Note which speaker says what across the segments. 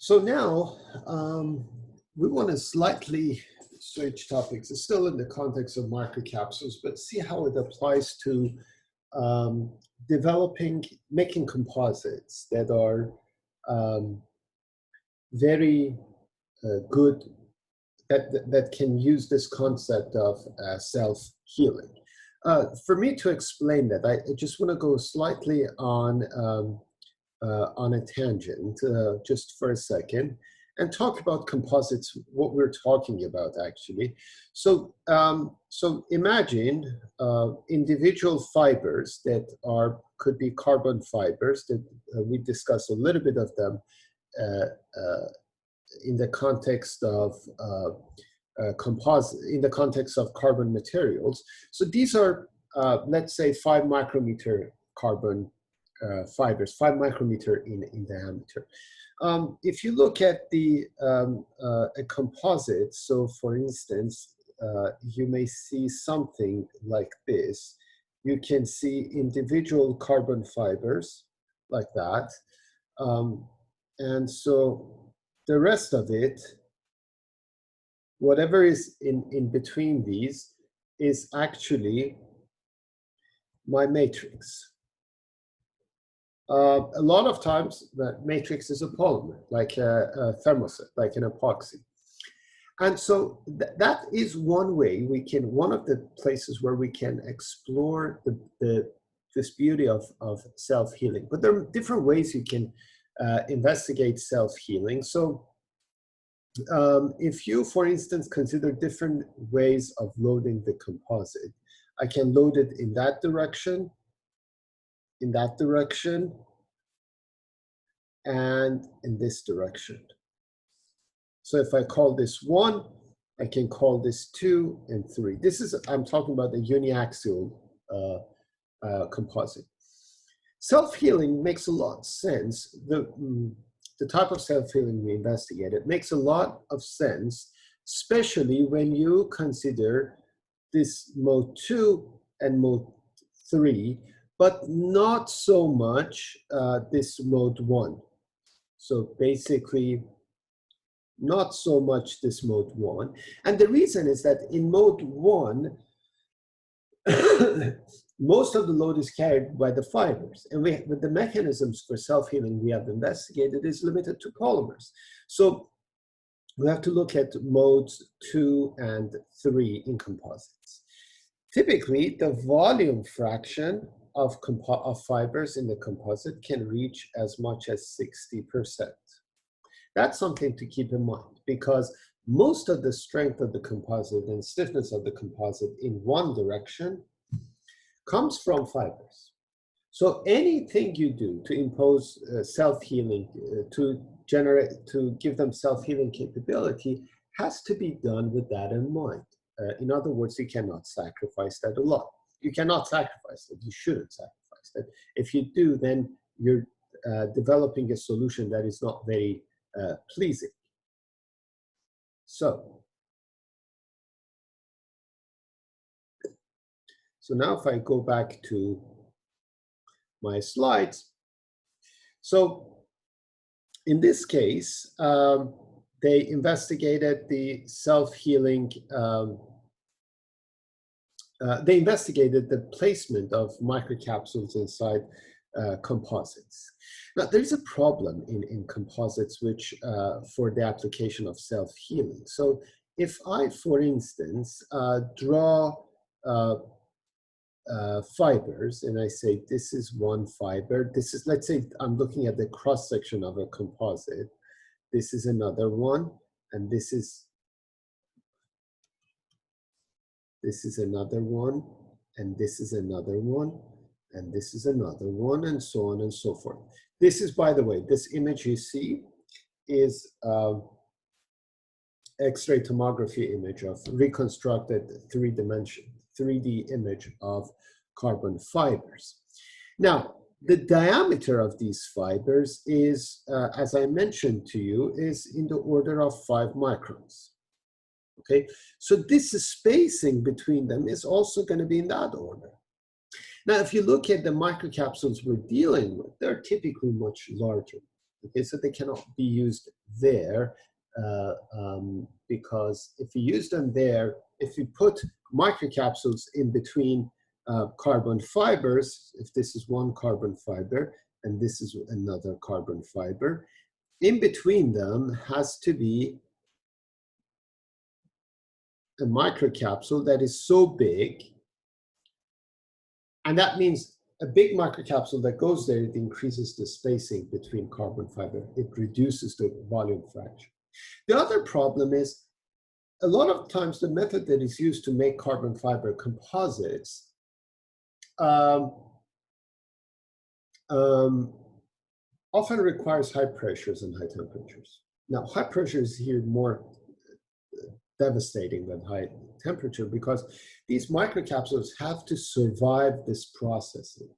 Speaker 1: So now we want to slightly switch topics. It's still in the context of microcapsules, but see how it applies to um, making composites that are very good, that can use this concept of self-healing. For me to explain that, I just want to go slightly on a tangent just for a second and talk about composites, what we're talking about actually. So, so imagine individual fibers that could be carbon fibers that we discussed a little bit of them in the context of composite, in the context of carbon materials. So these are, let's say, 5 micrometer carbon fibers, 5 micrometer in diameter. If you look at a composite, so for instance, you may see something like this. You can see individual carbon fibers like that. And so the rest of it, whatever is in between these, is actually my matrix. A lot of times, the matrix is a polymer, like a thermoset, like an epoxy. And so that is one way one of the places where we can explore this beauty of self-healing. But there are different ways you can investigate self-healing. So if you, for instance, consider different ways of loading the composite, I can load it in that direction, in that direction, and in this direction. So if I call this 1, I can call this 2 and 3. This is, I'm talking about the uniaxial composite. Self-healing makes a lot of sense. The type of self-healing we investigated makes a lot of sense, especially when you consider this mode 2 and mode 3, but not so much this mode 1. So basically, not so much this mode 1. And the reason is that in mode 1, most of the load is carried by the fibers. And with the mechanisms for self-healing we have investigated is limited to polymers. So we have to look at modes 2 and 3 in composites. Typically, the volume fraction of fibers in the composite can reach as much as 60%. That's something to keep in mind, because most of the strength of the composite and stiffness of the composite in one direction comes from fibers. So anything you do to impose self-healing, to give them self-healing capability, has to be done with that in mind. In other words, you cannot sacrifice that a lot. You cannot sacrifice it. You shouldn't sacrifice that. If you do, then you're developing a solution that is not very pleasing. So now if I go back to my slides, so in this case, they investigated the self-healing, they investigated the placement of microcapsules inside composites. Now, there's a problem in composites which for the application of self-healing. So if I, for instance, draw fibers, and I say this is one fiber, this is, let's say I'm looking at the cross-section of a composite, this is another one, and this is another one, and this is another one, and this is another one, and so on and so forth. This is, by the way, this image you see is X-ray tomography image of reconstructed 3D image of carbon fibers. Now, the diameter of these fibers is, as I mentioned to you, is in the order of 5 microns. Okay, so this spacing between them is also going to be in that order. Now, if you look at the microcapsules we're dealing with, they're typically much larger. Okay, so they cannot be used there because if you use them there, if you put microcapsules in between carbon fibers, if this is one carbon fiber and this is another carbon fiber, in between them has to be a microcapsule that is so big, and that means a big microcapsule that goes there, it increases the spacing between carbon fiber. It reduces the volume fraction. The other problem is a lot of times the method that is used to make carbon fiber composites often requires high pressures and high temperatures. Now, high pressure is here more devastating than high temperature because these microcapsules have to survive this processing.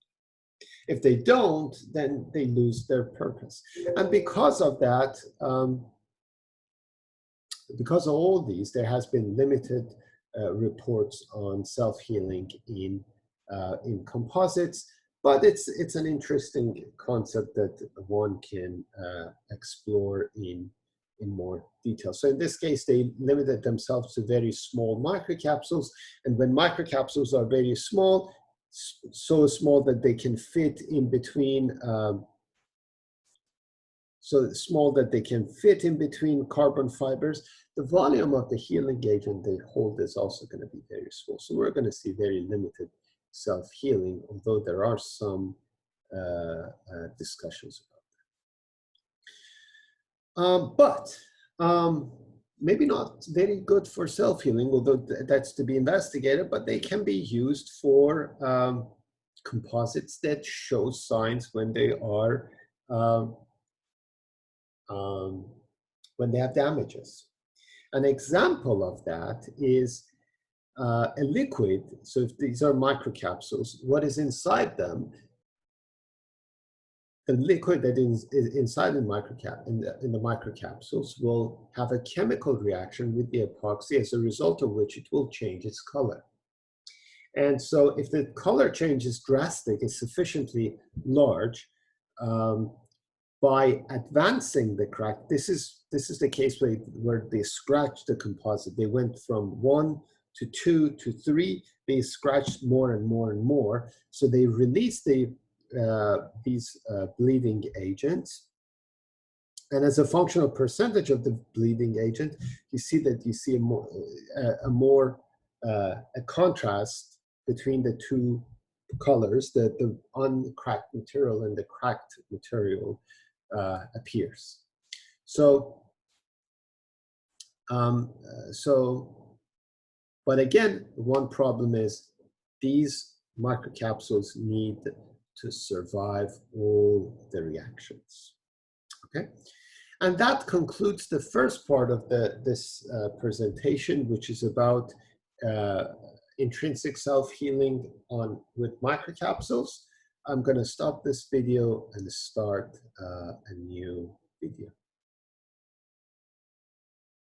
Speaker 1: If they don't, then they lose their purpose. And because of that, because of all these, there has been limited reports on self-healing in composites, but it's an interesting concept that one can explore in more detail. So in this case, they limited themselves to very small microcapsules, and when microcapsules are very small, so small that they can fit in between so small that they can fit in between carbon fibers, the volume of the healing agent they hold is also going to be very small. So we're going to see very limited self-healing, although there are some discussions about that. Maybe not very good for self-healing, although that's to be investigated, but they can be used for composites that show signs when they are when they have damages. An example of that is a liquid. So if these are microcapsules, what is inside them? The liquid that is inside the microcapsules will have a chemical reaction with the epoxy, as a result of which it will change its color. And so if the color change is drastic, is sufficiently large, by advancing the crack, this is the case where they scratched the composite. They went from 1 to 2 to 3. They scratched more and more and more. So they released these bleeding agents. And as a functional percentage of the bleeding agent, you see a contrast between the two colors, the uncracked material and the cracked material appears. But again, one problem is these microcapsules need to survive all the reactions. Okay, and that concludes the first part of this presentation, which is about intrinsic self-healing with microcapsules. I'm going to stop this video and start a new video.